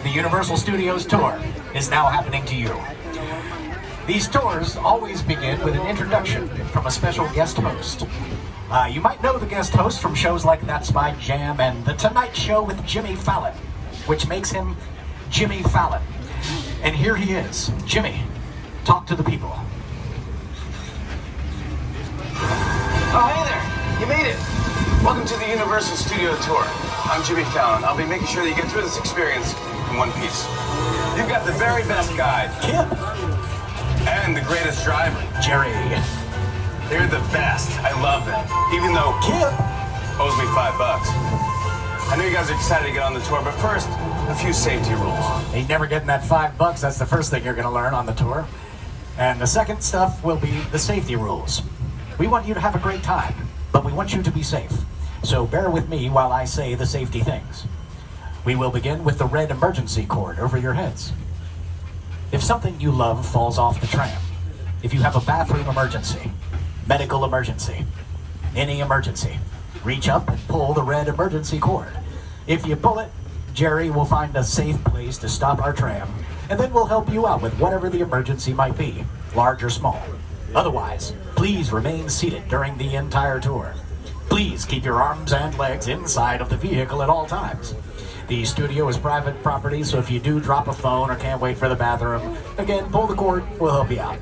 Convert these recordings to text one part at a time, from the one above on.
the Universal Studios tour is now happening to you. These tours always begin with an introduction from a special guest host. You might know the guest host from shows like That's My Jam and The Tonight Show with Jimmy Fallon, which makes him Jimmy Fallon. And here he is. Jimmy, talk to the people. Oh, hey there. You made it. Welcome to the Universal Studio Tour. I'm Jimmy Fallon. I'll be making sure that you get through this experience in one piece. You've got the very best guide. Kip. And the greatest driver. Jerry. They're the best. I love them. Even though Kip owes me $5. I know you guys are excited to get on the tour, but first, a few safety rules. He's never getting that $5. That's the first thing you're going to learn on the tour. And the second stuff will be the safety rules. We want you to have a great time, but we want you to be safe. So bear with me while I say the safety things. We will begin with the red emergency cord over your heads. If something you love falls off the tram, if you have a bathroom emergency, medical emergency, any emergency, reach up and pull the red emergency cord. If you pull it, Jerry will find a safe place to stop our tram, and then we'll help you out with whatever the emergency might be, large or small. Otherwise, please remain seated during the entire tour. Please keep your arms and legs inside of the vehicle at all times. The studio is private property, so if you do drop a phone or can't wait for the bathroom, again, pull the cord, we'll help you out.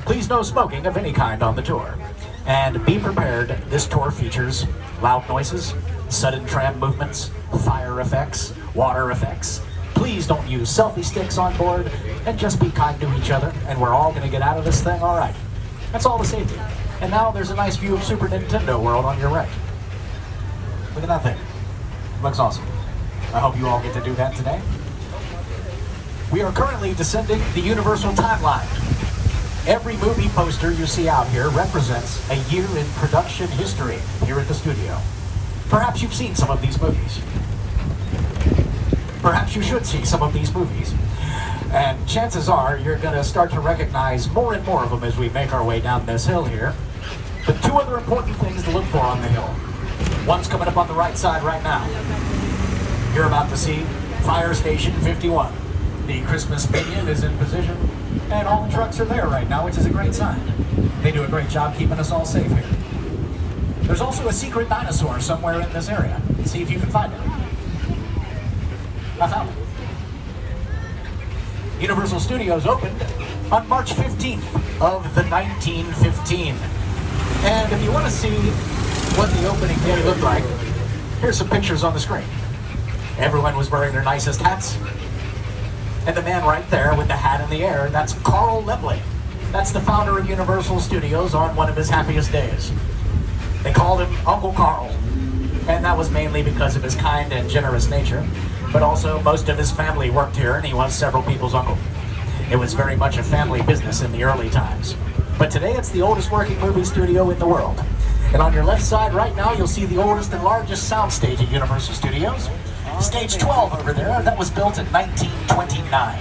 Please no smoking of any kind on the tour. And be prepared, this tour features loud noises, sudden tram movements, fire effects, water effects. Please don't use selfie sticks on board, and just be kind to each other, and we're all gonna get out of this thing all right. That's all the safety. And now there's a nice view of Super Nintendo World on your right. Look at that thing. Looks awesome. I hope you all get to do that today. We are currently descending the Universal timeline. Every movie poster you see out here represents a year in production history here at the studio. Perhaps you've seen some of these movies. Perhaps you should see some of these movies. And chances are you're going to start to recognize more and more of them as we make our way down this hill here. But two other important things to look for on the hill. One's coming up on the right side right now. You're about to see Fire Station 51. The Christmas minion is in position, and all the trucks are there right now, which is a great sign. They do a great job keeping us all safe here. There's also a secret dinosaur somewhere in this area. See if you can find it. I found it. Universal Studios opened on March 15th of the 1915. And if you want to see what the opening day looked like, here's some pictures on the screen. Everyone was wearing their nicest hats. And the man right there with the hat in the air, that's Carl Laemmle. That's the founder of Universal Studios on one of his happiest days. They called him Uncle Carl. And that was mainly because of his kind and generous nature. But also, most of his family worked here, and he was several people's uncle. It was very much a family business in the early times. But today, it's the oldest working movie studio in the world. And on your left side right now, you'll see the oldest and largest soundstage at Universal Studios. Stage 12 over there, that was built in 1929.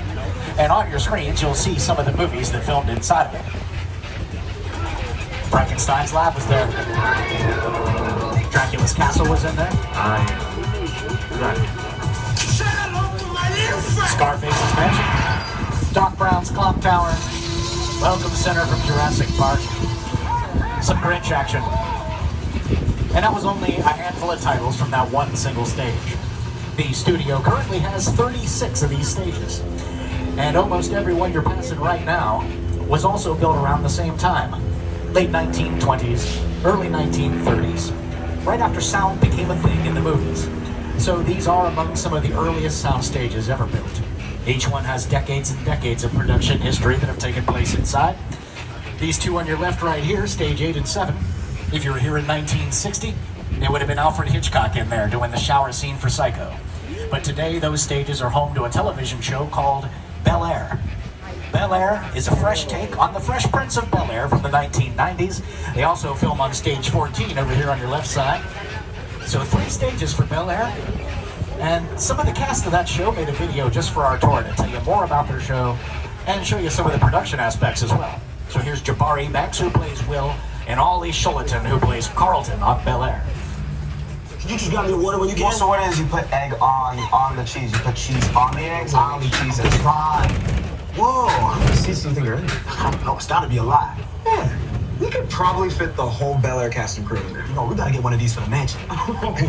And on your screens, you'll see some of the movies that filmed inside of it. Frankenstein's lab was there. Dracula's castle was in there. Scarface's mansion. Doc Brown's clock tower. Welcome Center from Jurassic Park. Some Grinch action. And that was only a handful of titles from that one single stage. The studio currently has 36 of these stages. And almost every one you're passing right now was also built around the same time. Late 1920s, early 1930s. Right after sound became a thing in the movies. So these are among some of the earliest sound stages ever built. Each one has decades and decades of production history that have taken place inside. These two on your left right here, stage 8 and 7. If you were here in 1960, it would have been Alfred Hitchcock in there doing the shower scene for Psycho. But today, those stages are home to a television show called Bel Air. Bel Air is a fresh take on the Fresh Prince of Bel Air from the 1990s. They also film on stage 14 over here on your left side. So 3 stages for Bel Air. And some of the cast of that show made a video just for our tour to tell you more about their show and show you some of the production aspects as well. So here's Jabari Banks, who plays Will, and Ollie Shulleton, who plays Carlton on Bel Air. You just got me water when you Well, can. so what is you put egg on the cheese? You put cheese on the eggs or only cheese? It's fine. Whoa, how many seats do you think are in it? I don't know, it's gotta be a lot. Yeah, we could probably fit the whole Bel Air cast and crew in there. You know, we gotta get one of these for the mansion.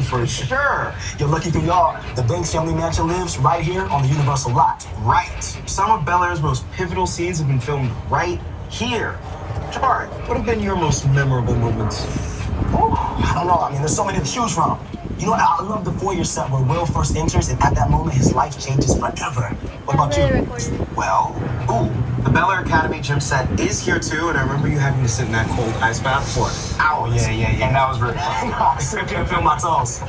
For sure. You're lucky for y'all. The Banks family mansion lives right here on the Universal lot. Right. Some of Bel Air's most pivotal scenes have been filmed right here. Jabari, What have been your most memorable moments? I don't know. I mean, there's so many to choose from. You know, I love the foyer set where Will first enters, and at that moment, his life changes forever. What about you? Well, the Bel Air Academy gym set is here too, and I remember you having to sit in that cold ice bath for hours. Yeah. And that was really fun. I still can't feel my toes.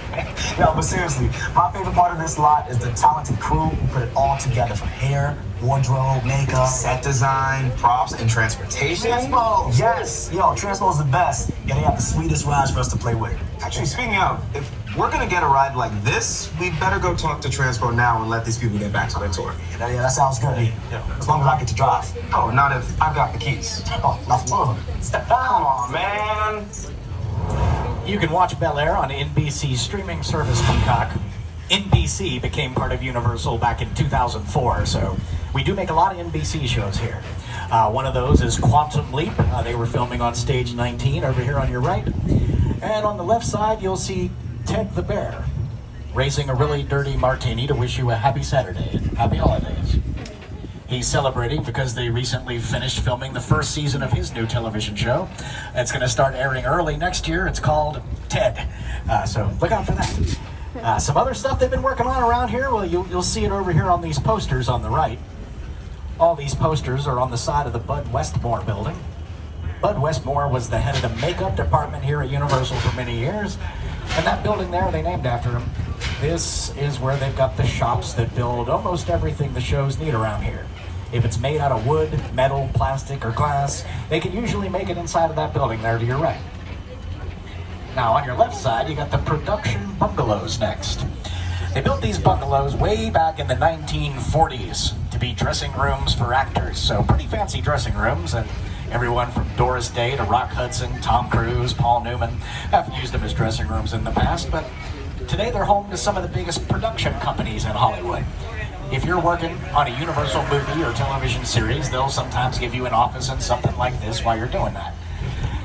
No, but seriously, my favorite part of this lot is the talented crew who put it all together from hair, wardrobe, makeup, Set design, props, and transportation. Transpo. Yes, yo, Transpo's the best. Yeah, they have the sweetest rides for us to play with. Actually, speaking of, if we're gonna get a ride like this, we better go talk to Transpo now and let these people get back to their tour. Yeah, that sounds good. As long as I get to drive. Oh, not if I've got the keys. Oh, nothing wrong. Come on, man. You can watch Bel Air on NBC's streaming service Peacock. NBC became part of Universal back in 2004, so we do make a lot of NBC shows here. One of those is Quantum Leap. They were filming on stage 19 over here on your right. And on the left side, you'll see Ted the Bear raising a really dirty martini to wish you a happy Saturday and happy holidays. He's celebrating because they recently finished filming the first season of his new television show. It's going to start airing early next year. It's called Ted. So look out for that. Some other stuff they've been working on around here, well, you'll see it over here on these posters on the right. All these posters are on the side of the Bud Westmore building. Bud Westmore was the head of the makeup department here at Universal for many years. And that building there, they named after him. This is where they've got the shops that build almost everything the shows need around here. If it's made out of wood, metal, plastic, or glass, they can usually make it inside of that building there to your right. Now, on your left side, you got the production bungalows next. They built these bungalows way back in the 1940s to be dressing rooms for actors. So pretty fancy dressing rooms, and everyone from Doris Day to Rock Hudson, Tom Cruise, Paul Newman have used them as dressing rooms in the past, but today they're home to some of the biggest production companies in Hollywood. If you're working on a Universal movie or television series, they'll sometimes give you an office in something like this while you're doing that.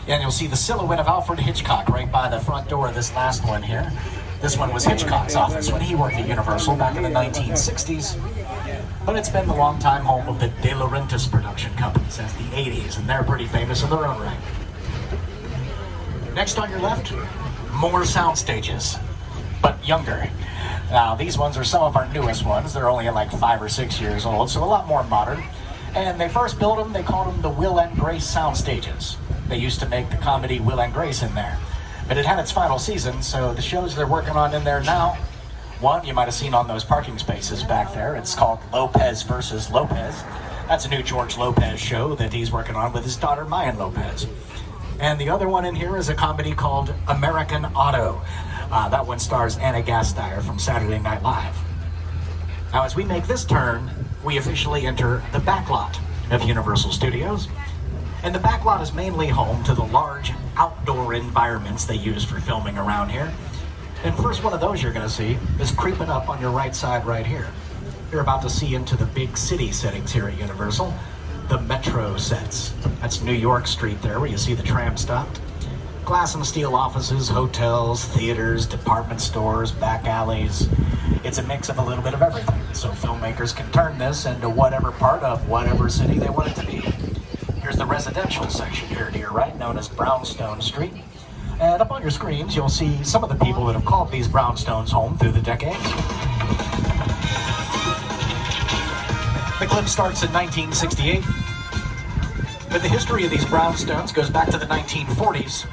And you'll see the silhouette of Alfred Hitchcock right by the front door of this last one here. This one was Hitchcock's office when he worked at Universal back in the 1960s. But it's been the longtime home of the De Laurentiis production company since the 80s, and they're pretty famous in their own right. Next on your left, more sound stages, but younger. Now, these ones are some of our newest ones. They're only like 5 or 6 years old, so a lot more modern. And they first built them, they called them the Will and Grace sound stages. They used to make the comedy Will and Grace in there. But it had its final season, so the shows they're working on in there now, one you might have seen on those parking spaces back there. It's called Lopez versus Lopez. That's a new George Lopez show that he's working on with his daughter Mayan Lopez. And the other one in here is a comedy called American Auto. That one stars Anna Gasteyer from Saturday Night Live. Now, as we make this turn, we officially enter the backlot of Universal Studios. And the backlot is mainly home to the large outdoor environments they use for filming around here. And first one of those you're going to see is creeping up on your right side right here. You're about to see into the big city settings here at Universal, the Metro sets. That's New York Street there where you see the tram stopped. Glass and steel offices, hotels, theaters, department stores, back alleys. It's a mix of a little bit of everything. So filmmakers can turn this into whatever part of whatever city they want it to be. Here's the residential section here to your right, known as Brownstone Street. And up on your screens, you'll see some of the people that have called these brownstones home through the decades. The clip starts in 1968. But the history of these brownstones goes back to the 1940s.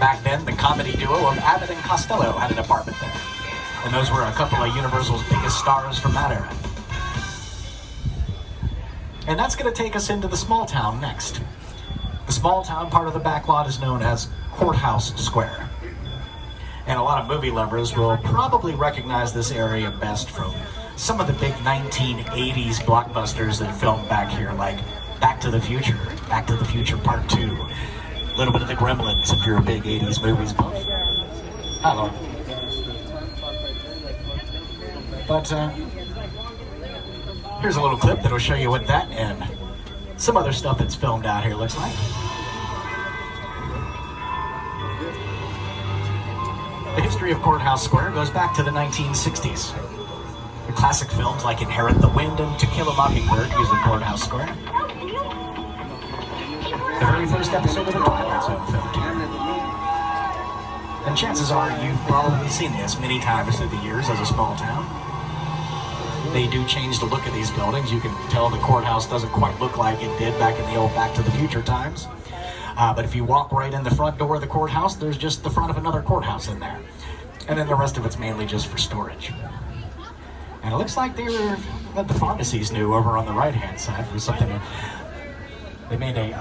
Back then, the comedy duo of Abbott and Costello had an apartment there. And those were a couple of Universal's biggest stars from that era. And that's going to take us into the small town next. The small town part of the backlot is known as Courthouse Square. And a lot of movie lovers will probably recognize this area best from some of the big 1980s blockbusters that filmed back here, like Back to the Future Part 2, a little bit of the Gremlins if you're a big 80s movies buff. Hello. But here's a little clip that'll show you what that and some other stuff that's filmed out here looks like. The history of Courthouse Square goes back to the 1960s. The classic films like Inherit the Wind and To Kill a Mockingbird use the Courthouse Square. The very first episode of The Twilight Zone filmed here. And chances are you've probably seen this many times through the years as a small town. They do change the look of these buildings. You can tell the courthouse doesn't quite look like it did back in the old Back to the Future times. But if you walk right in the front door of the courthouse, there's just the front of another courthouse in there. And then the rest of it's mainly just for storage. And it looks like they were at the pharmacies new over on the right-hand side for something. They made a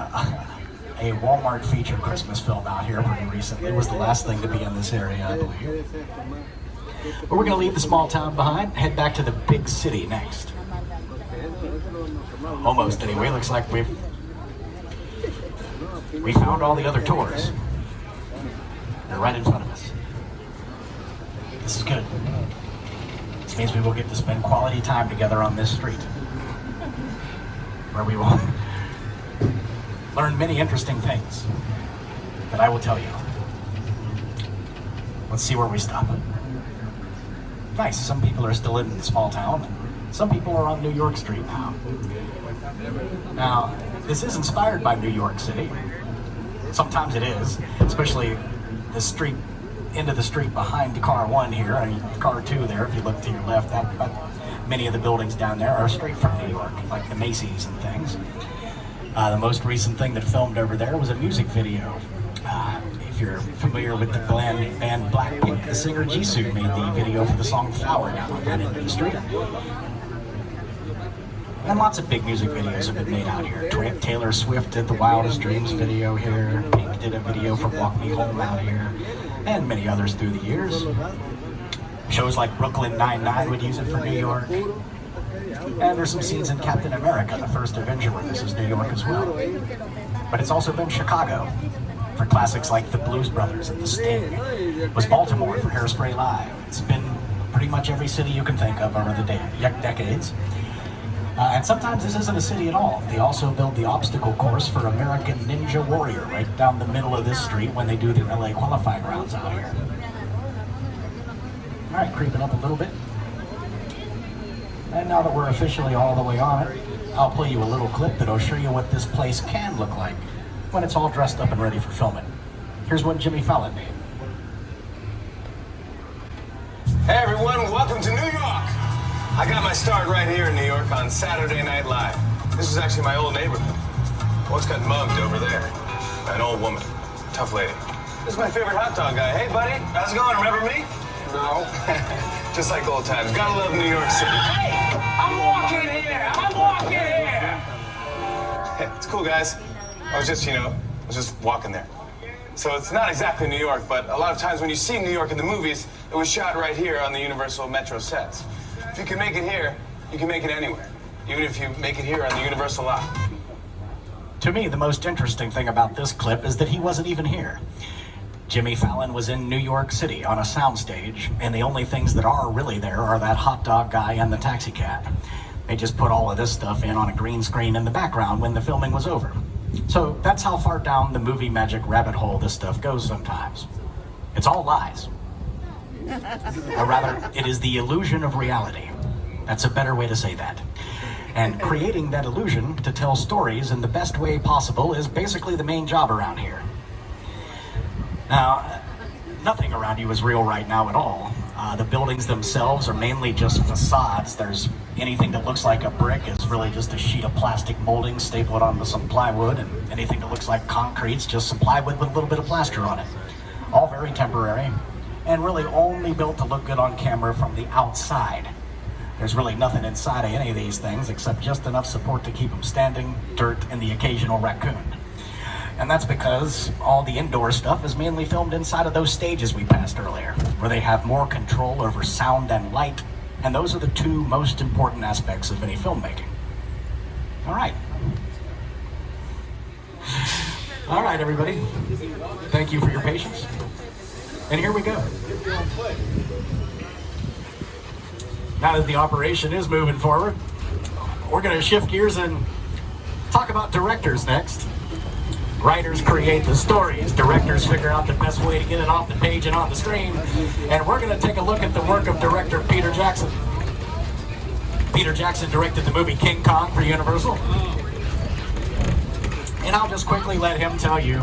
Walmart featured Christmas film out here pretty recently. It was the last thing to be in this area, I believe. But we're going to leave the small town behind and head back to the big city next. Almost, anyway. Looks like we found all the other tours. They're right in front of us. This is good. This means we will get to spend quality time together on this street, where we will learn many interesting things that I will tell you. Let's see where we stop. Nice, some people are still in the small town. Some people are on New York Street now. Now, this is inspired by New York City. Sometimes it is, especially the street, end of the street behind car 1 here, and car 2 there, if you look to your left, that many of the buildings down there are straight from New York, like the Macy's and things. The most recent thing that filmed over there was a music video. If you're familiar with the band Blackpink, the singer Jisoo made the video for the song Flower down on that end of the street. And lots of big music videos have been made out here. Taylor Swift did the Wildest Dreams video here. Pink did a video for Walk Me Home out here. And many others through the years. Shows like Brooklyn Nine-Nine would use it for New York. And there's some scenes in Captain America, the first Avenger, where this is New York as well. But it's also been Chicago for classics like The Blues Brothers and The Sting. It was Baltimore for Hairspray Live. It's been pretty much every city you can think of over the decades. And sometimes this isn't a city at all. They also build the obstacle course for American Ninja Warrior right down the middle of this street when they do the LA qualifying rounds out here. All right, creeping up a little bit. And now that we're officially all the way on it, I'll play you a little clip that'll show you what this place can look like when it's all dressed up and ready for filming. Here's what Jimmy Fallon made. Hey everyone, welcome to New York. I got my start right here in New York on Saturday Night Live. This is actually my old neighborhood. Once got mugged over there by an old woman, tough lady. This is my favorite hot dog guy. Hey buddy, how's it going? Remember me? No. Just like old times. Gotta love New York City. Hey, I'm walking here. Hey, it's cool, guys. I was just walking there. So it's not exactly New York, but a lot of times when you see New York in the movies, it was shot right here on the Universal Metro sets. If you can make it here, you can make it anywhere. Even if you make it here on the Universal lot. To me, the most interesting thing about this clip is that he wasn't even here. Jimmy Fallon was in New York City on a soundstage, and the only things that are really there are that hot dog guy and the taxi cab. They just put all of this stuff in on a green screen in the background when the filming was over. So that's how far down the movie magic rabbit hole this stuff goes sometimes. It's all lies. Or rather, it is the illusion of reality. That's a better way to say that. And creating that illusion to tell stories in the best way possible is basically the main job around here. Now, nothing around you is real right now at all. The buildings themselves are mainly just facades. There's anything that looks like a brick is really just a sheet of plastic molding stapled onto some plywood, and anything that looks like concrete's just some plywood with a little bit of plaster on it. All very temporary, and really only built to look good on camera from the outside. There's really nothing inside of any of these things except just enough support to keep them standing, dirt, and the occasional raccoon. And that's because all the indoor stuff is mainly filmed inside of those stages we passed earlier, where they have more control over sound and light, and those are the two most important aspects of any filmmaking. All right. All right, everybody. Thank you for your patience. And here we go. now that the operation is moving forward, we're going to shift gears and talk about directors next. Writers create the stories, directors figure out the best way to get it off the page and on the screen, and we're going to take a look at the work of director Peter Jackson. Peter Jackson directed the movie King Kong for Universal, and I'll just quickly let him tell you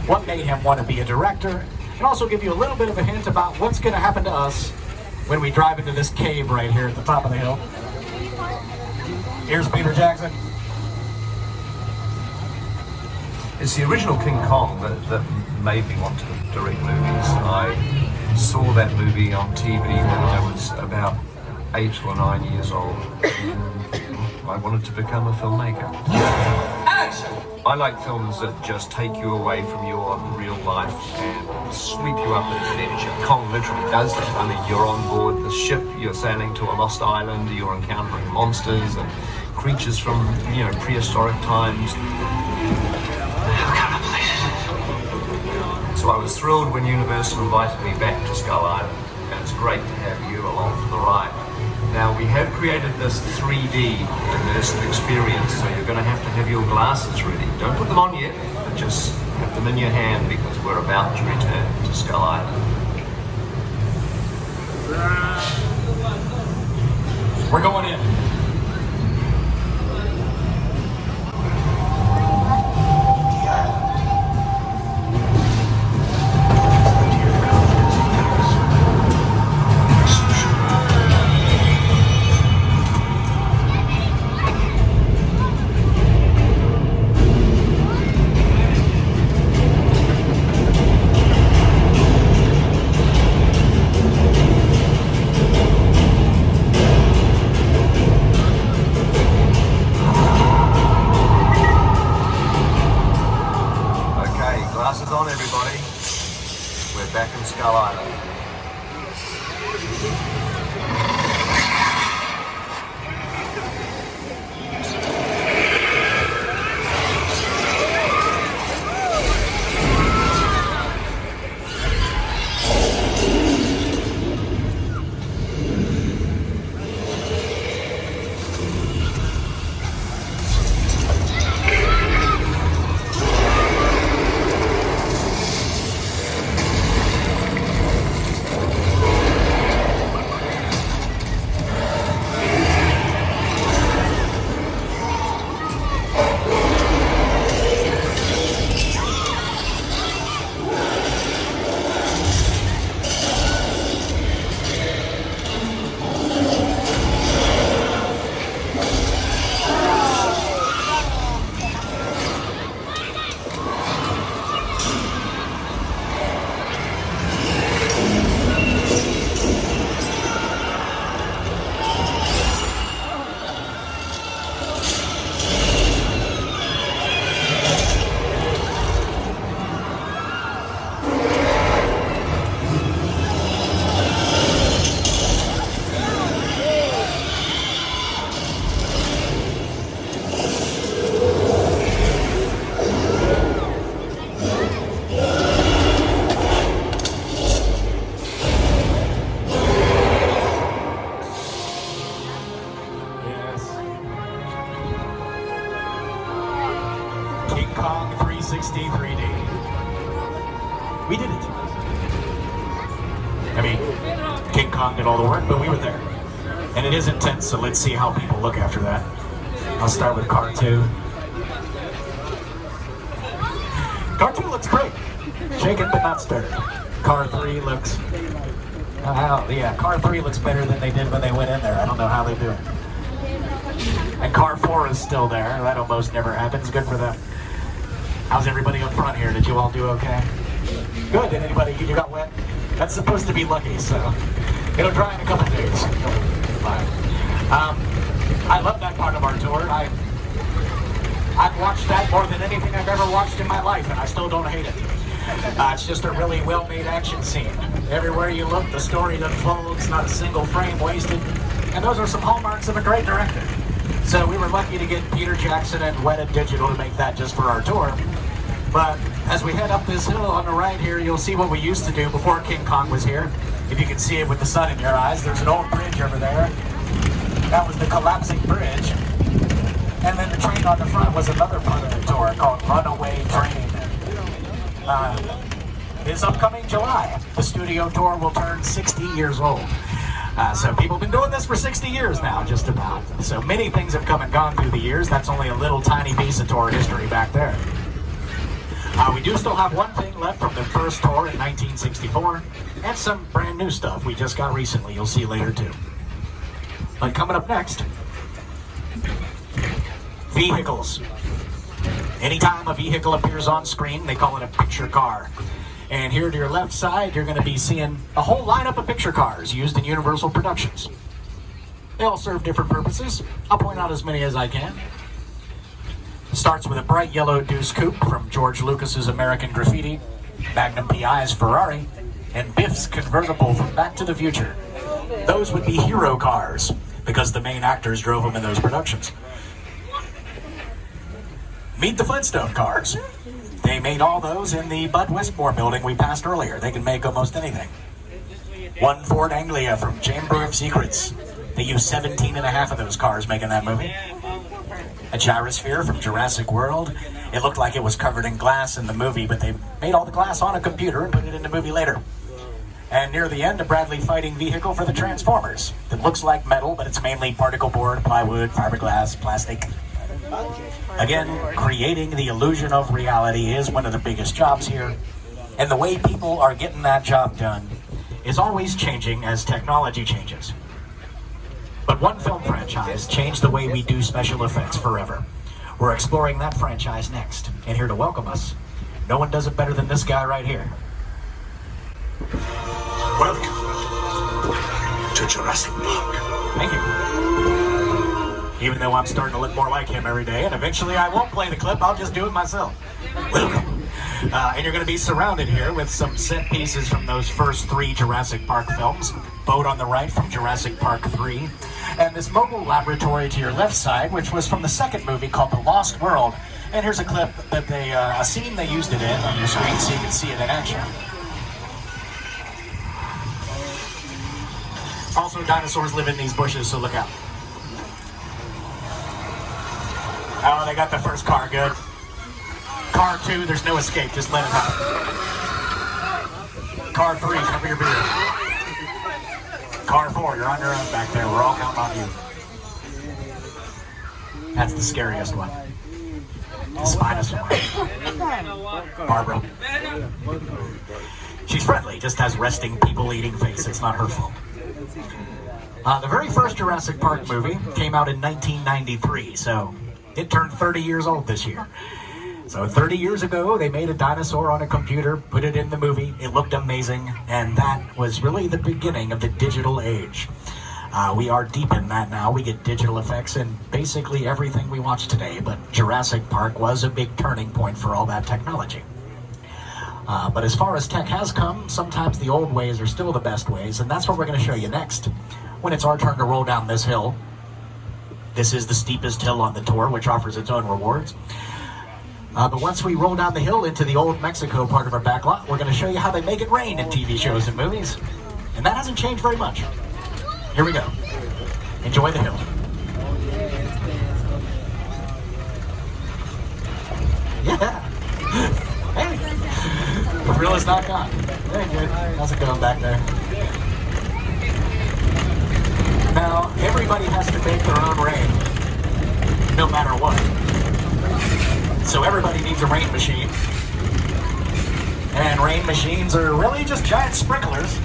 what made him want to be a director, and also give you a little bit of a hint about what's going to happen to us when we drive into this cave right here at the top of the hill. Here's Peter Jackson. It's the original King Kong that made me want to direct movies. I saw that movie on TV when I was about 8 or 9 years old. I wanted to become a filmmaker. Action! I like films that just take you away from your real life and sweep you up with adventure. Kong literally does that. I mean, you're on board the ship, you're sailing to a lost island, you're encountering monsters and creatures from, prehistoric times. How can I believe it? So I was thrilled when Universal invited me back to Skull Island, and it's great to have you along for the ride. Now, we have created this 3D immersive experience, so you're going to have your glasses ready. Don't put them on yet, but just have them in your hand because we're about to return to Skull Island. We're going in. Glasses on, everybody. We're back in Skull Island. Kong 360 3D. We did it. I mean, King Kong did all the work, but we were there. And it is intense, so let's see how people look after that. I'll start with Car 2. Car 2 looks great. Shaken but not stirred. Car 3 looks... Car 3 looks better than they did when they went in there. I don't know how they do it. And Car 4 is still there. That almost never happens. Good for them. How's everybody up front here? Did you all do okay? Good. Did anybody, you got wet? That's supposed to be lucky, so it'll dry in a couple days. Fine. I love that part of our tour. I've watched that more than anything I've ever watched in my life, and I still don't hate it. It's just a really well-made action scene. Everywhere you look, the story unfolds, not a single frame wasted. And those are some hallmarks of a great director. So we were lucky to get Peter Jackson and Wedded Digital to make that just for our tour. But as we head up this hill on the right here, you'll see what we used to do before King Kong was here. If you can see it with the sun in your eyes, there's an old bridge over there. That was the collapsing bridge. And then the train on the front was another part of the tour called Runaway Train. This upcoming July, the studio tour will turn 60 years old. So people have been doing this for 60 years now, just about. So many things have come and gone through the years. That's only a little tiny piece of tour history back there. We do still have one thing left from the first tour in 1964, and some brand new stuff we just got recently. You'll see later too. But coming up next, vehicles. Anytime a vehicle appears on screen, they call it a picture car. And here to your left side, you're going to be seeing a whole lineup of picture cars used in Universal productions. They all serve different purposes. I'll point out as many as I can. Starts with a bright yellow Deuce Coupe from George Lucas's American Graffiti, Magnum PI's Ferrari, and Biff's convertible from Back to the Future. Those would be hero cars, because the main actors drove them in those productions. Meet the Flintstone cars. They made all those in the Bud Westmore building we passed earlier. They can make almost anything. One Ford Anglia from Chamber of Secrets. They used 17 and a half of those cars making that movie. A gyrosphere from Jurassic World. It looked like it was covered in glass in the movie, but they made all the glass on a computer and put it in the movie later. And near the end, a Bradley fighting vehicle for the Transformers. That looks like metal, but it's mainly particle board, plywood, fiberglass, plastic. Again, creating the illusion of reality is one of the biggest jobs here. And the way people are getting that job done is always changing as technology changes. But one film franchise changed the way we do special effects forever. We're exploring that franchise next. And here to welcome us, no one does it better than this guy right here. Welcome to Jurassic Park. Thank you. Even though I'm starting to look more like him every day, and eventually I won't play the clip, I'll just do it myself. Welcome. And you're going to be surrounded here with some set pieces from those first 3 Jurassic Park films. Boat on the right from Jurassic Park 3. And this mobile laboratory to your left side, which was from the second movie called The Lost World. And here's a clip that a scene they used it in on your screen so you can see it in action. Also, dinosaurs live in these bushes, so look out. Oh, they got the first car good. Car 2, there's no escape, just let it happen. Car 3, cover your beard. Car 4, you're on your own back there. We're all counting on you. That's the scariest one. The Spinosaurus. Barbara. She's friendly, just has resting, people-eating face. It's not her fault. The very first Jurassic Park movie came out in 1993, so it turned 30 years old this year. So 30 years ago, they made a dinosaur on a computer, put it in the movie. It looked amazing, and that was really the beginning of the digital age. We are deep in that now. We get digital effects in basically everything we watch today, but Jurassic Park was a big turning point for all that technology. But as far as tech has come, sometimes the old ways are still the best ways, and that's what we're going to show you next. When it's our turn to roll down this hill. This is the steepest hill on the tour, which offers its own rewards. But once we roll down the hill into the old Mexico part of our backlot, we're going to show you how they make it rain in TV shows and movies. And that hasn't changed very much. Here we go. Enjoy the hill. Yeah. Hey. The thrill is not gone. Very good. How's it going back there? Now, everybody has to make their own rain, no matter what. So everybody needs a rain machine. And rain machines are really just giant sprinklers.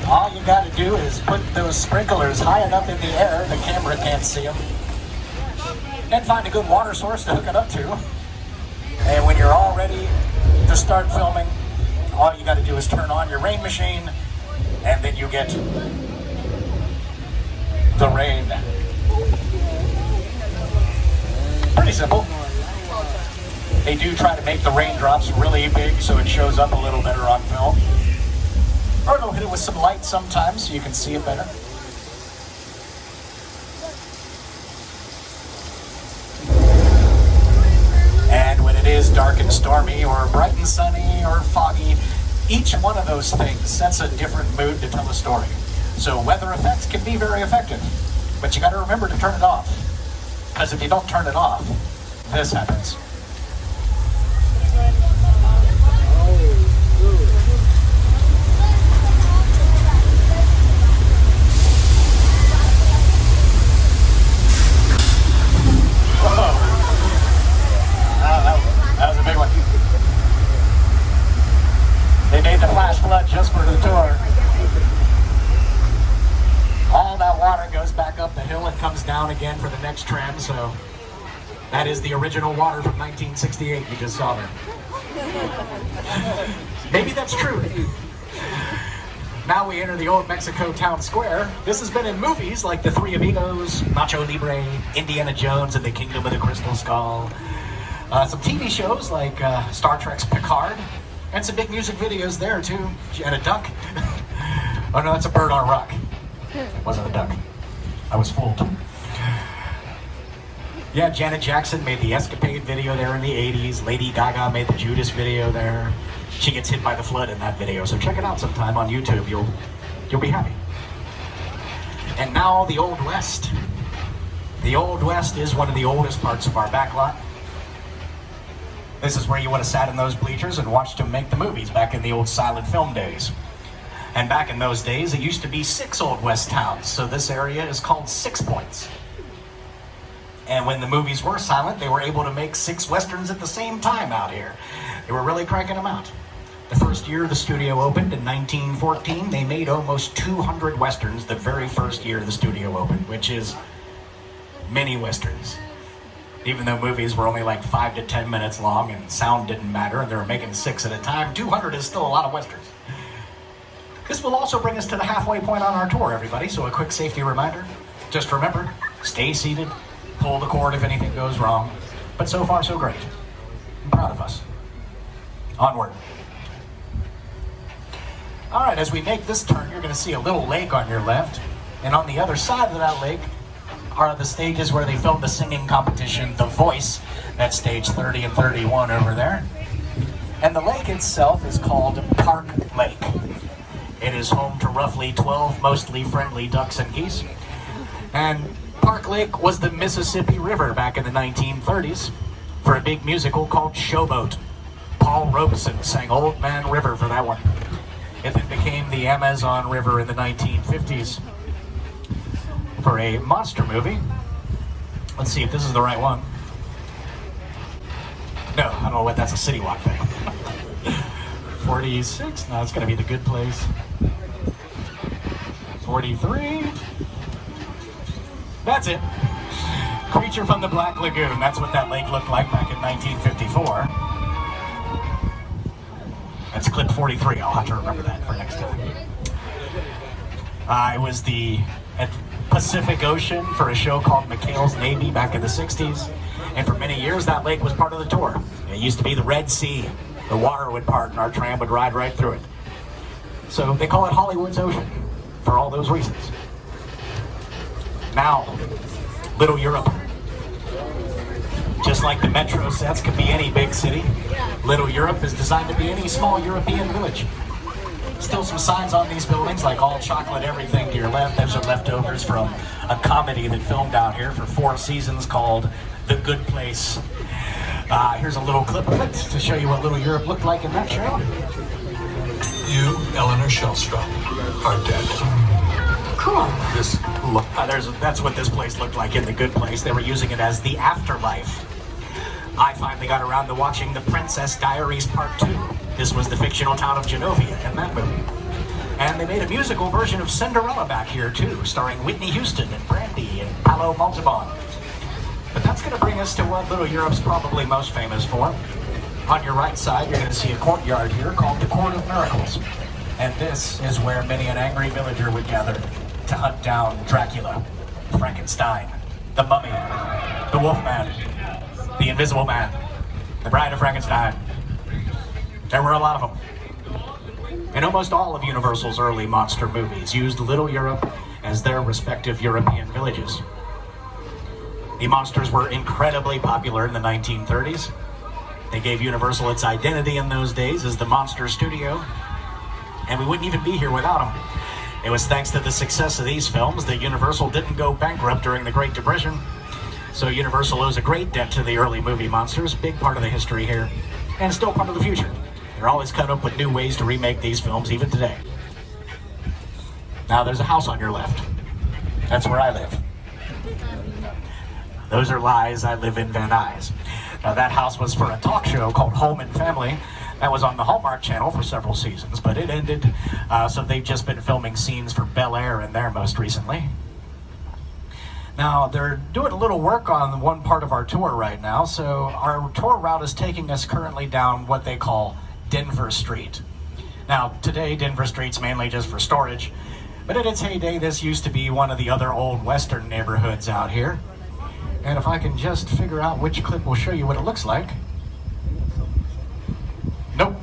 All you got to do is put those sprinklers high enough in the air the camera can't see them. And find a good water source to hook it up to. And when you're all ready to start filming, all you got to do is turn on your rain machine, and then you get the rain. Pretty simple. They do try to make the raindrops really big so it shows up a little better on film. Or they'll hit it with some light sometimes so you can see it better. And when it is dark and stormy, or bright and sunny, or foggy, each one of those things sets a different mood to tell a story. So weather effects can be very effective. But you got to remember to turn it off, because if you don't turn it off, this happens. That was a big one. They made the flash flood just for the tour. All that water goes back up the hill and comes down again for the next tram, so that is the original water from 1968 you just saw there. Maybe that's true. Now we enter the old Mexico town square. This has been in movies like The Three Amigos, Nacho Libre, Indiana Jones and the Kingdom of the Crystal Skull. Some TV shows like Star Trek's Picard, and some big music videos there too. And a duck. Oh no, that's a bird on a rock. It wasn't a duck. I was fooled. Yeah, Janet Jackson made the Escapade video there in the 80s. Lady Gaga made the Judas video there. She gets hit by the flood in that video, so check it out sometime on YouTube. You'll be happy. And now the Old West. The Old West is one of the oldest parts of our backlot. This is where you would have sat in those bleachers and watched them make the movies back in the old silent film days. And back in those days, it used to be 6 Old West towns, so this area is called 6 Points. And when the movies were silent, they were able to make 6 westerns at the same time out here. They were really cranking them out. The first year the studio opened in 1914, they made almost 200 westerns the very first year the studio opened, which is many westerns. Even though movies were only like 5 to 10 minutes long and sound didn't matter and they were making 6 at a time, 200 is still a lot of westerns. This will also bring us to the halfway point on our tour, everybody, so a quick safety reminder. Just remember, stay seated, pull the cord if anything goes wrong. But so far, so great. I'm proud of us. Onward. All right, as we make this turn, you're going to see a little lake on your left. And on the other side of that lake are the stages where they filmed the singing competition, The Voice. That's stage 30 and 31 over there. And the lake itself is called Park Lake. It is home to roughly 12 mostly friendly ducks and geese. And Park Lake was the Mississippi River back in the 1930s for a big musical called Showboat. Paul Robeson sang Old Man River for that one. It then became the Amazon River in the 1950s for a monster movie. Let's see if this is the right one. No, I don't know what, that's a City Walk thing. 46, no, it's gonna be The Good Place. 43, that's it. Creature from the Black Lagoon, that's what that lake looked like back in 1954. That's clip 43, I'll have to remember that for next time. I was at Pacific Ocean for a show called McHale's Navy back in the 60s. And for many years, that lake was part of the tour. It used to be the Red Sea. The water would part and our tram would ride right through it. So they call it Hollywood's Ocean for all those reasons. Now, Little Europe. Just like the metro sets could be any big city, Little Europe is designed to be any small European village. Still some signs on these buildings, like all chocolate everything to your left. Those are leftovers from a comedy that filmed out here for 4 seasons called The Good Place. Here's a little clip of it to show you what Little Europe looked like in that show. You, Eleanor Shellstrop, are dead. Cool. That's what this place looked like in The Good Place. They were using it as the afterlife. I finally got around to watching The Princess Diaries Part 2. This was the fictional town of Genovia in that movie. And they made a musical version of Cinderella back here too, starring Whitney Houston and Brandy and Paolo Montalban. But that's going to bring us to what Little Europe's probably most famous for. On your right side, you're going to see a courtyard here called the Court of Miracles. And this is where many an angry villager would gather to hunt down Dracula, Frankenstein, the Mummy, the Wolfman, the Invisible Man, the Bride of Frankenstein. There were a lot of them. And almost all of Universal's early monster movies used Little Europe as their respective European villages. The monsters were incredibly popular in the 1930s. They gave Universal its identity in those days as the Monster Studio, and we wouldn't even be here without them. It was thanks to the success of these films that Universal didn't go bankrupt during the Great Depression. So Universal owes a great debt to the early movie monsters, big part of the history here, and still part of the future. They're always coming up with new ways to remake these films, even today. Now there's a house on your left. That's where I live. Those are lies. I live in Van Nuys. Now that house was for a talk show called Home and Family. That was on the Hallmark Channel for several seasons, but it ended, so they've just been filming scenes for Bel Air in there most recently. Now, they're doing a little work on one part of our tour right now, so our tour route is taking us currently down what they call Denver Street. Now, today, Denver Street's mainly just for storage, but in its heyday, this used to be one of the other old Western neighborhoods out here. And if I can just figure out which clip will show you what it looks like. Nope.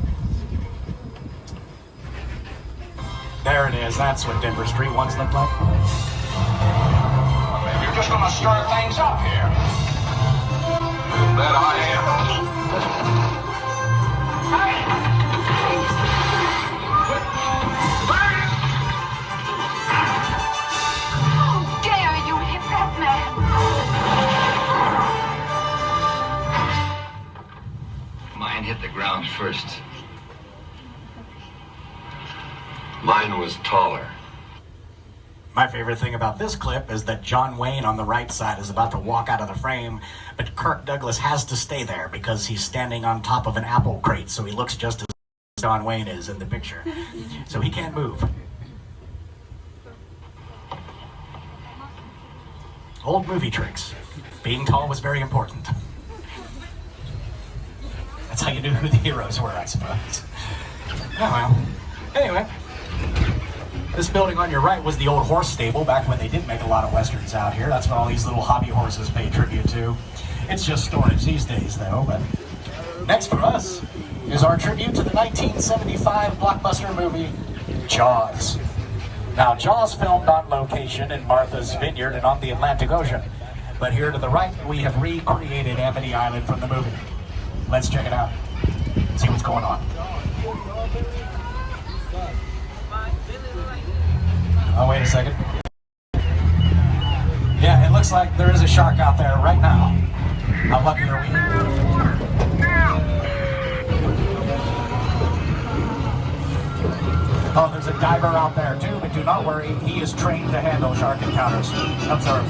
There it is. That's what Denver Street once looked like. Maybe you're just gonna start things up here. That I am. How dare you hit that man? Mine hit the ground first. Mine was taller. My favorite thing about this clip is that John Wayne on the right side is about to walk out of the frame, but Kirk Douglas has to stay there because he's standing on top of an apple crate, so he looks just as John Wayne is in the picture. So he can't move. Old movie tricks. Being tall was very important. That's how you knew who the heroes were, I suppose. Oh well. Anyway, this building on your right was the old horse stable back when they did make a lot of westerns out here. That's what all these little hobby horses pay tribute to. It's just storage these days, though. But next for us is our tribute to the 1975 blockbuster movie, Jaws. Now, Jaws filmed on location in Martha's Vineyard and on the Atlantic Ocean. But here to the right, we have recreated Amity Island from the movie. Let's check it out. See what's going on. Oh, wait a second. Yeah, it looks like there is a shark out there right now. How lucky are we? Oh, there's a diver out there too, but do not worry. He is trained to handle shark encounters. Observe.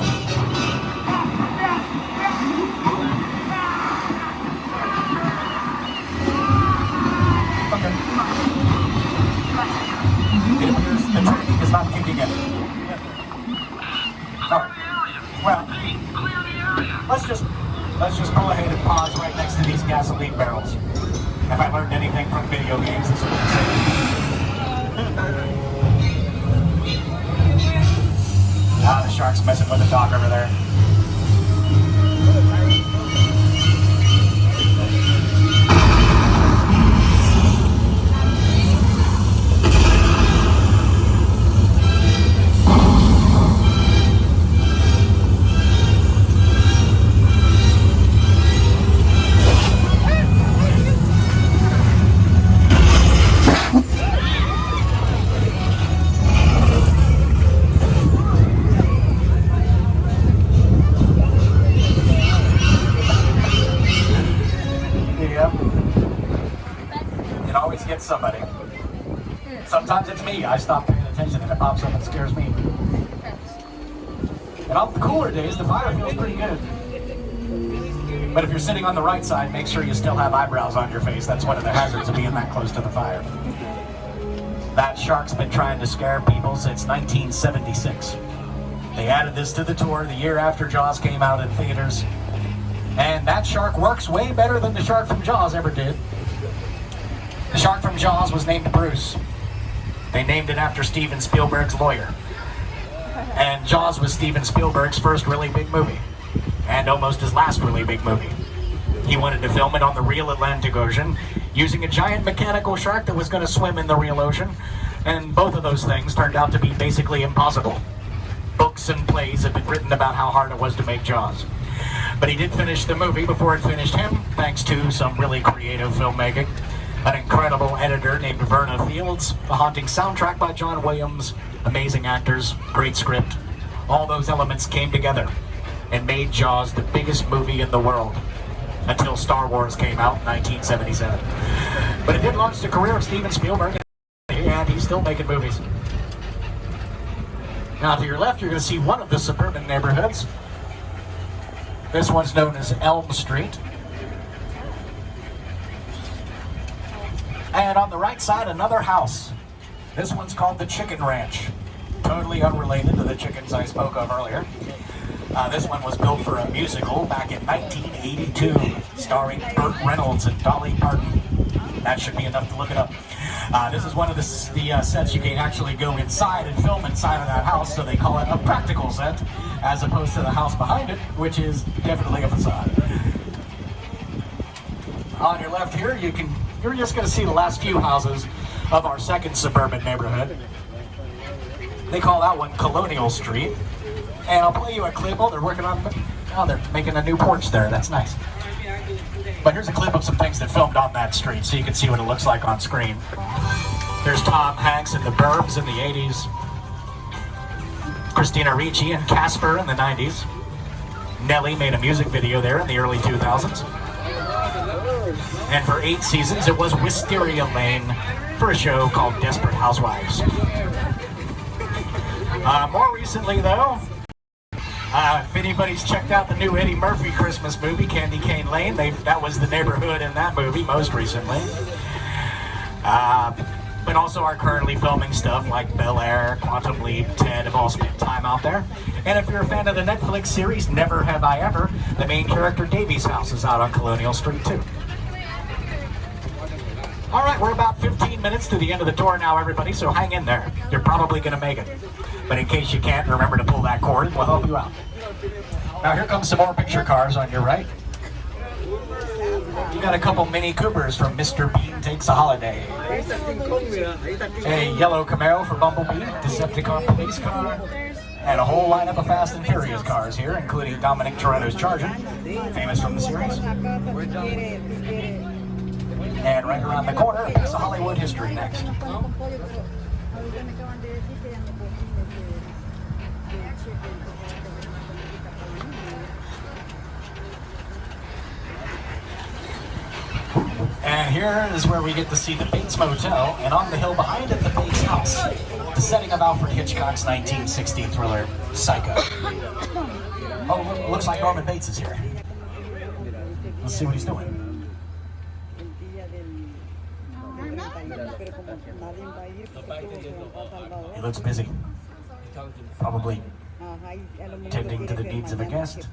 Okay. It appears the training is not kicking in. Alright. Well, let's just go ahead and pause right next to these gasoline barrels. If I learned anything from video games, this is what I'm saying. Ah, the shark's messing with the dock over there. Somebody. Sometimes it's me. I stop paying attention and it pops up and scares me. And on the cooler days, the fire feels pretty good. But if you're sitting on the right side, make sure you still have eyebrows on your face. That's one of the hazards of being that close to the fire. That shark's been trying to scare people since 1976. They added this to the tour the year after Jaws came out in theaters. And that shark works way better than the shark from Jaws ever did. The shark from Jaws was named Bruce. They named it after Steven Spielberg's lawyer. And Jaws was Steven Spielberg's first really big movie, and almost his last really big movie. He wanted to film it on the real Atlantic Ocean, using a giant mechanical shark that was going to swim in the real ocean, and both of those things turned out to be basically impossible. Books and plays have been written about how hard it was to make Jaws. But he did finish the movie before it finished him, thanks to some really creative filmmaking. An incredible editor named Verna Fields, a haunting soundtrack by John Williams, Amazing actors, great script. All those elements came together and made Jaws the biggest movie in the world until Star Wars came out in 1977. But it did launch the career of Steven Spielberg, and he's still making movies. Now to your left, you're going to see one of the suburban neighborhoods. This one's known as Elm Street. And on the right side, another house. This one's called the Chicken Ranch. Totally unrelated to the chickens I spoke of earlier. This one was built for a musical back in 1982, starring Burt Reynolds and Dolly Parton. That should be enough to look it up. This is one of the sets you can actually go inside and film inside of that house, so they call it a practical set, as opposed to the house behind it, which is definitely a facade. On your left here, you're just going to see the last few houses of our second suburban neighborhood. They call that one Colonial Street. And I'll play you a clip. They're working on, they're making a new porch there. That's nice. But here's a clip of some things that filmed on that street so you can see what it looks like on screen. There's Tom Hanks in The Burbs in the 80s. Christina Ricci and Casper in the 90s. Nelly made a music video there in the early 2000s. And for 8 seasons, it was Wisteria Lane for a show called Desperate Housewives. More recently, though, if anybody's checked out the new Eddie Murphy Christmas movie, Candy Cane Lane, that was the neighborhood in that movie most recently. But also are currently filming stuff like Bel Air, Quantum Leap, Ted have all spent time out there. And if you're a fan of the Netflix series Never Have I Ever, the main character Davy's house is out on Colonial Street too. All right, we're about 15 minutes to the end of the tour now, everybody, so hang in there. You're probably going to make it. But in case you can't, remember to pull that cord and we'll help you out. Now here comes some more picture cars on your right. You got a couple Mini Coopers from Mr. Bean Takes a Holiday. A yellow Camaro for Bumblebee, Decepticon police car, and a whole lineup of Fast and Furious cars here, including Dominic Toretto's Charger, famous from the series. And right around the corner, a piece of Hollywood history next. And here is where we get to see the Bates Motel, and on the hill behind it, the Bates House, the setting of Alfred Hitchcock's 1960 thriller, Psycho. Oh, looks like Norman Bates is here. Let's see what he's doing. He looks busy. Probably tending to the needs of a guest.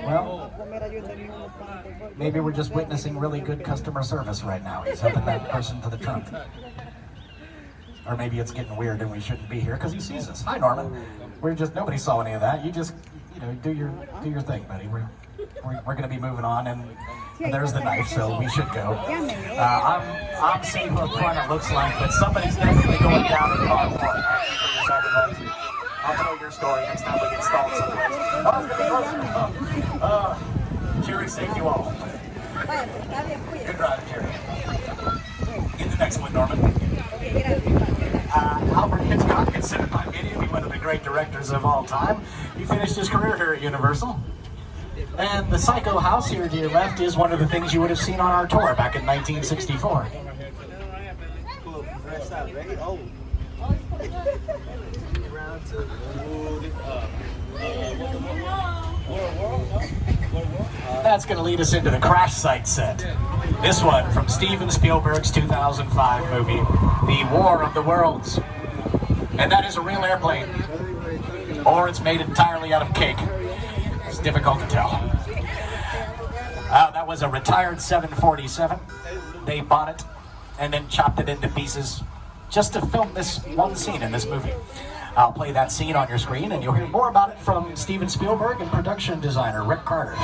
Well, maybe we're just witnessing really good customer service right now. He's helping that person to the trunk. Or maybe it's getting weird and we shouldn't be here because he sees us. Hi, Norman. Nobody saw any of that. You just, do your thing, buddy. We're going to be moving on, and there's the knife, so we should go. I'm seeing what front it looks like, but somebody's definitely going down in car 4. I'll tell your story next time we get stalled someplace. Jerry saved you all. Good drive, Jerry. In the next one, Norman. Alfred Hitchcock, considered by many to be one of the great directors of all time. He finished his career here at Universal. And the Psycho house here to your left is one of the things you would have seen on our tour back in 1964. That's going to lead us into the crash site set. This one from Steven Spielberg's 2005 movie, The War of the Worlds. And that is a real airplane. Or it's made entirely out of cake. It's difficult to tell. That was a retired 747. They bought it and then chopped it into pieces just to film this one scene in this movie. I'll play that scene on your screen and you'll hear more about it from Steven Spielberg and production designer Rick Carter.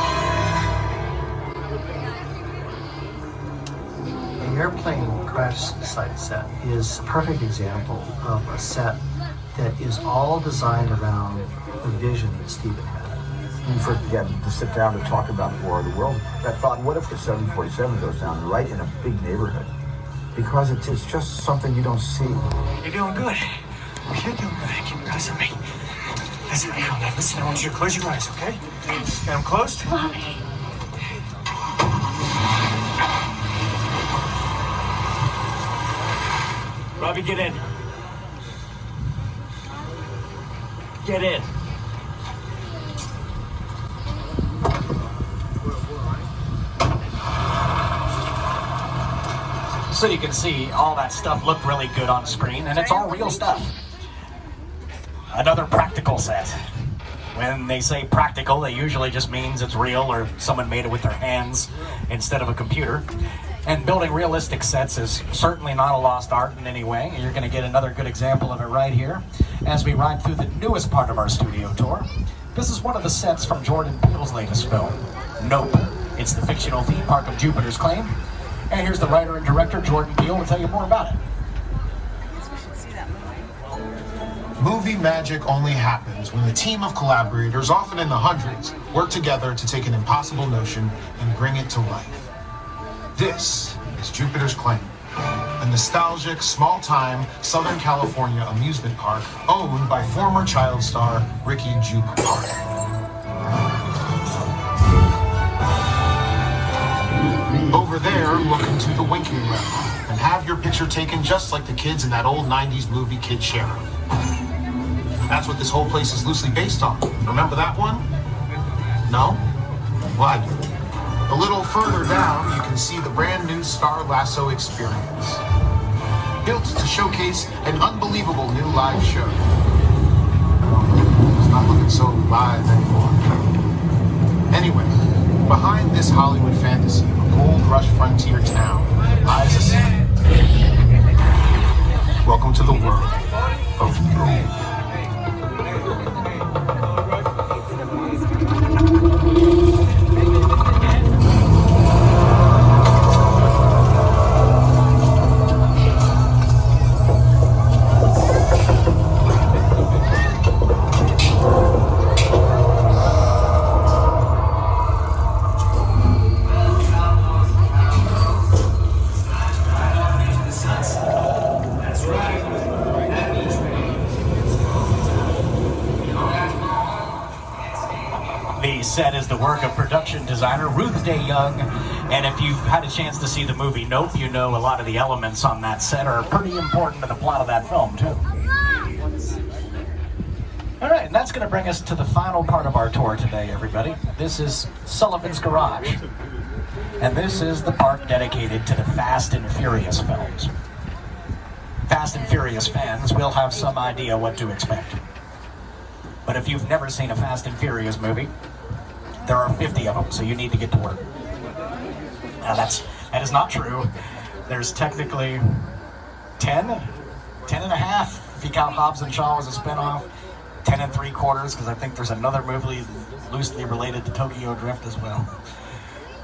The airplane crash site set is a perfect example of a set that is all designed around the vision that Steven had. we first began to sit down to talk about the War of the World, I thought, what if the 747 goes down right in a big neighborhood? Because it's just something you don't see. You're doing good. You're doing good. Keep your eyes on me. That's right. Now listen, I want you to close your eyes, okay? Got them closed? Robbie, get in. Get in. So you can see all that stuff looked really good on screen, and it's all real stuff. Another practical set. When they say practical, it usually just means it's real or someone made it with their hands instead of a computer. And building realistic sets is certainly not a lost art in any way. You're going to get another good example of it right here as we ride through the newest part of our studio tour. This is one of the sets from Jordan Peele's latest film, Nope. It's the fictional theme park of Jupiter's Claim. And here's the writer and director, Jordan Peele, to tell you more about it. Movie magic only happens when a team of collaborators, often in the hundreds, work together to take an impossible notion and bring it to life. This is Jupiter's Claim, a nostalgic, small-time Southern California amusement park owned by former child star Ricky Juke Park. Over there, look into the winking room and have your picture taken just like the kids in that old 90s movie Kid Sheriff. That's what this whole place is loosely based on. Remember that one? No? Well, I do. A little further down, you can see the brand new Star Lasso experience. Built to showcase an unbelievable new live show. It's not looking so live anymore. Anyway, behind this Hollywood fantasy of a gold rush frontier town lies a city. Welcome to the world of gold. The set is the work of production designer Ruth Day Young, and if you've had a chance to see the movie Nope, you know a lot of the elements on that set are pretty important to the plot of that film, too. All right, and that's going to bring us to the final part of our tour today, everybody. This is Sullivan's Garage, and this is the park dedicated to the Fast and Furious films. Fast and Furious fans will have some idea what to expect. But if you've never seen a Fast and Furious movie, there are 50 of them, so you need to get to work. Now that is not true. There's technically 10 and a half, if you count Hobbs and Shaw as a spinoff, 10 and 3/4, because I think there's another movie loosely related to Tokyo Drift as well,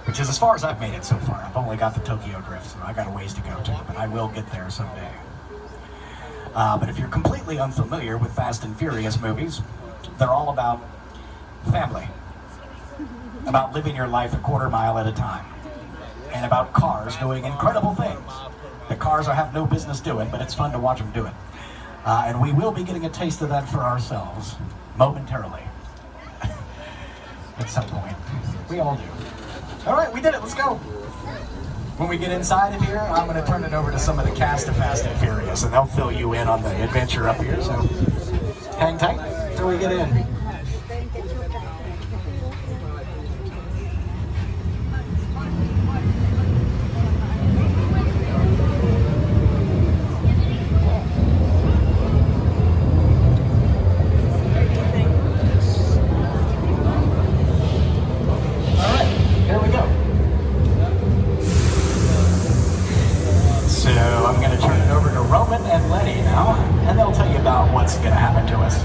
which is as far as I've made it so far. I've only got the Tokyo Drift, so I got a ways to go too, but I will get there someday. But if you're completely unfamiliar with Fast and Furious movies, they're all about family, about living your life a quarter mile at a time, and about cars doing incredible things that cars have no business doing, but it's fun to watch them do it. And we will be getting a taste of that for ourselves momentarily at some point. We all do. All right, we did it. Let's go. When we get inside of here, I'm going to turn it over to some of the cast of Fast and Furious, and they'll fill you in on the adventure up here. So hang tight till we get in. What's going to happen to us.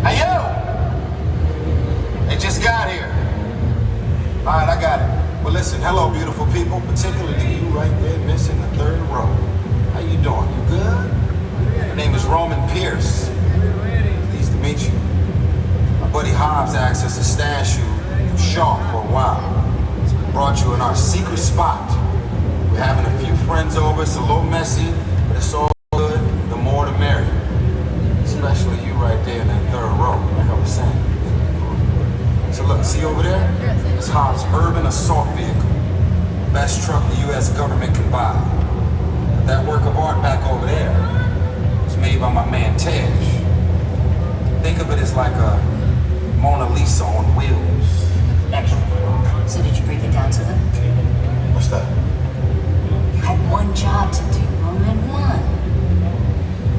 Hey, yo! They just got here. All right, I got it. Well, listen, hello, beautiful people, particularly you right there, miss in the third row. How you doing? You good? My name is Roman Pierce. meet you. My buddy Hobbs asked us to stash you in Shaw for a while. So we brought you in our secret spot. We're having a few friends over. It's a little messy, but it's all good. The more the merrier. Especially you right there in that third row, like I was saying. So look, see over there? It's Hobbs' urban assault vehicle. Best truck the U.S. government can buy. But that work of art back over there was made by my man Tej. Think of it as like a Mona Lisa on wheels. Extra. So did you break it down to them? What's that? You had one job to do, Roman, one.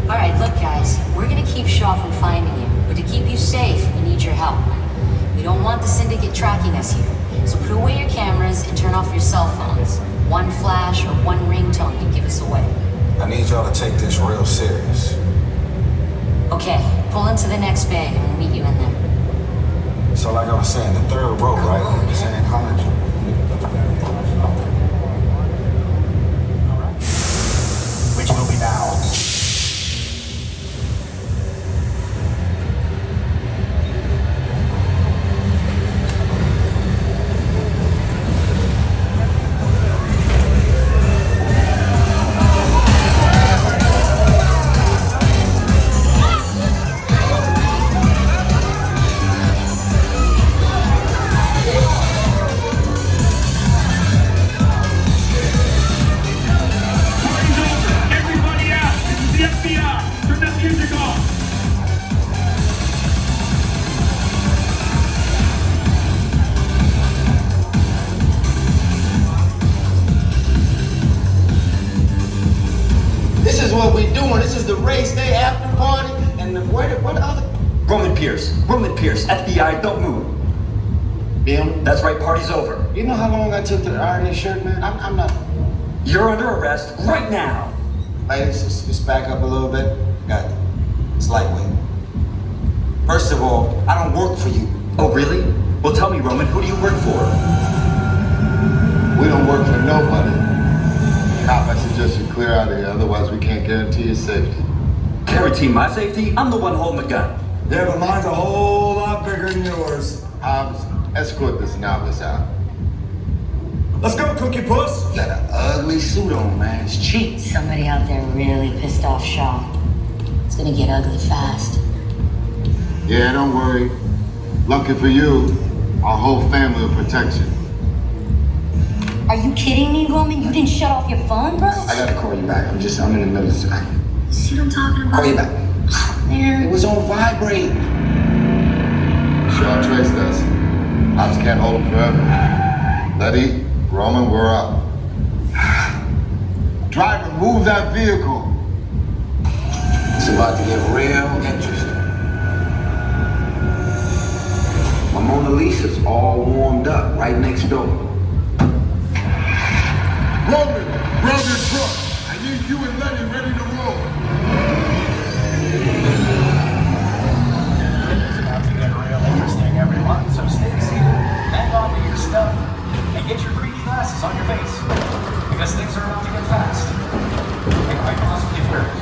All right, look, guys, we're gonna keep Shaw from finding you, but to keep you safe, we need your help. We don't want the syndicate tracking us here, so put away your cameras and turn off your cell phones. One flash or one ringtone can give us away. I need y'all to take this real serious. Okay, pull into the next bay and we'll meet you in there. So like I was saying, the third row, right? Scientology. Which will be now. This is what we doing. This is the race day after party, and what other? Roman Pierce, FBI, don't move. Bill? That's right, party's over. You know how long I took to iron this shirt, man? I'm not. You're under arrest right now. Ladies, just back up a little bit. Got it. It's lightweight. First of all, I don't work for you. Oh, really? Well, tell me, Roman, who do you work for? We don't work for nobody. Cop, I suggest you clear out of here, otherwise we can't guarantee your safety. Guarantee my safety? I'm the one holding the gun. Yeah, but mine's a whole lot bigger than yours. Hobbs, escort this novice out. Let's go, Cookie Puss. You got an ugly suit on, man. It's cheap. Somebody out there really pissed off Shaw. It's gonna get ugly fast. Yeah, don't worry. Lucky for you, our whole family will protect you. Are you kidding me, Roman? You didn't shut off your phone, bro? I gotta call you back. I'm in the middle of something. See what I'm talking about? Call you back. Man. It was on vibrate. Shaw traced us. Hobbs can't hold him forever. Letty, Roman, we're up. Driver, move that vehicle. It's about to get real interesting. My Mona Lisa's all warmed up right next door. Roman, grab your truck. I need you and Letty ready to roll. It's about to get real interesting, everyone. So stay seated, hang on to your stuff, and get your 3D glasses on your face. Because things are about to get fast. And quite possibly furious.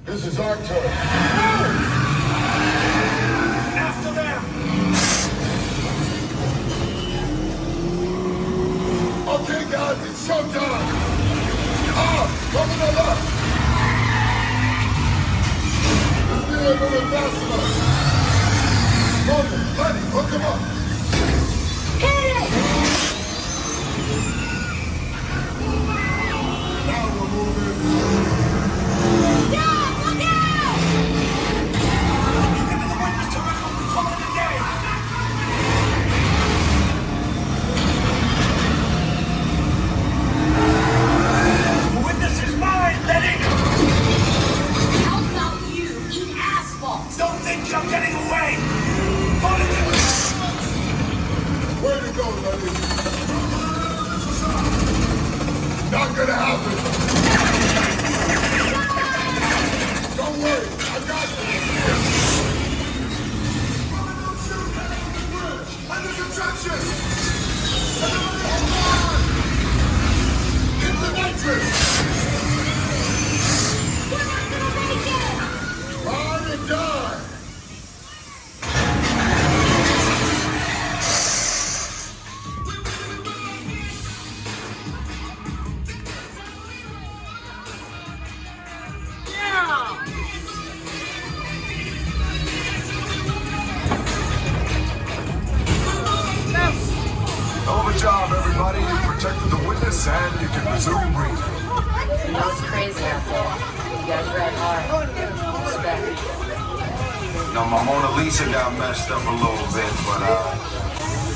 This is our turn. After them! Okay, guys, it's showtime. Come to the left. Let's do it moving fast enough. Roman, Letty, hook him up. Hit it! Now we're moving. Yeah, look out! sand, you can resume breathing. You know it's crazy out there. You guys ride hard. Respect. No, my Mona Lisa got messed up a little bit, but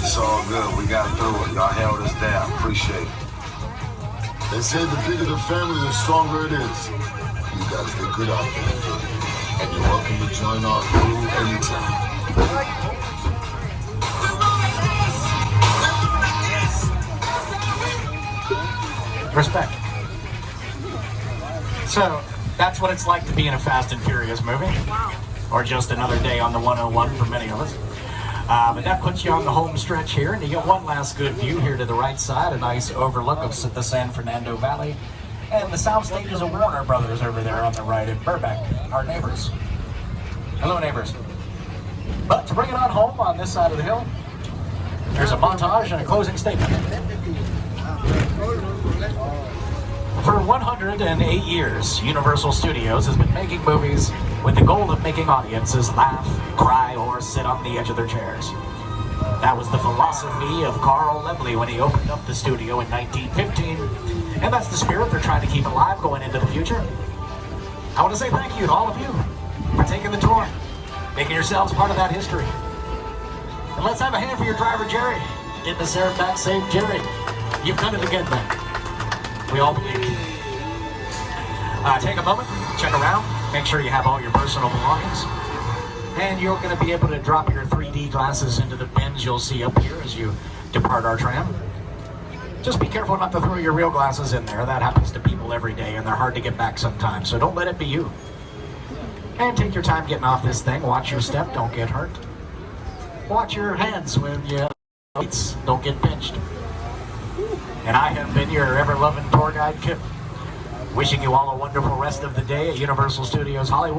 it's all good. We got through it. Y'all held us down. Appreciate it. They say the bigger the family, the stronger it is. You guys did good out there. And you're welcome to join our crew anytime. Respect. So, that's what it's like to be in a Fast and Furious movie. Or just another day on the 101 for many of us. But that puts you on the home stretch here, and you get one last good view here to the right side, a nice overlook of the San Fernando Valley. And the sound stages of Warner Brothers over there on the right in Burbank, our neighbors. Hello, neighbors. But to bring it on home on this side of the hill, there's a montage and a closing statement. For 108 years, Universal Studios has been making movies with the goal of making audiences laugh, cry, or sit on the edge of their chairs. That was the philosophy of Carl Laemmle when he opened up the studio in 1915, and that's the spirit they're trying to keep alive going into the future. I want to say thank you to all of you for taking the tour, making yourselves part of that history. And let's have a hand for your driver, Jerry. Getting us there back safe, Jerry. You've done it again, man. We all believe you. Take a moment, check around, make sure you have all your personal belongings. And you're going to be able to drop your 3D glasses into the bins you'll see up here as you depart our tram. Just be careful not to throw your real glasses in there. That happens to people every day, and they're hard to get back sometimes, so don't let it be you. And take your time getting off this thing. Watch your step, don't get hurt. Watch your hands when you don't get pinched. And I have been your ever-loving tour guide, Kip. Wishing you all a wonderful rest of the day at Universal Studios Hollywood.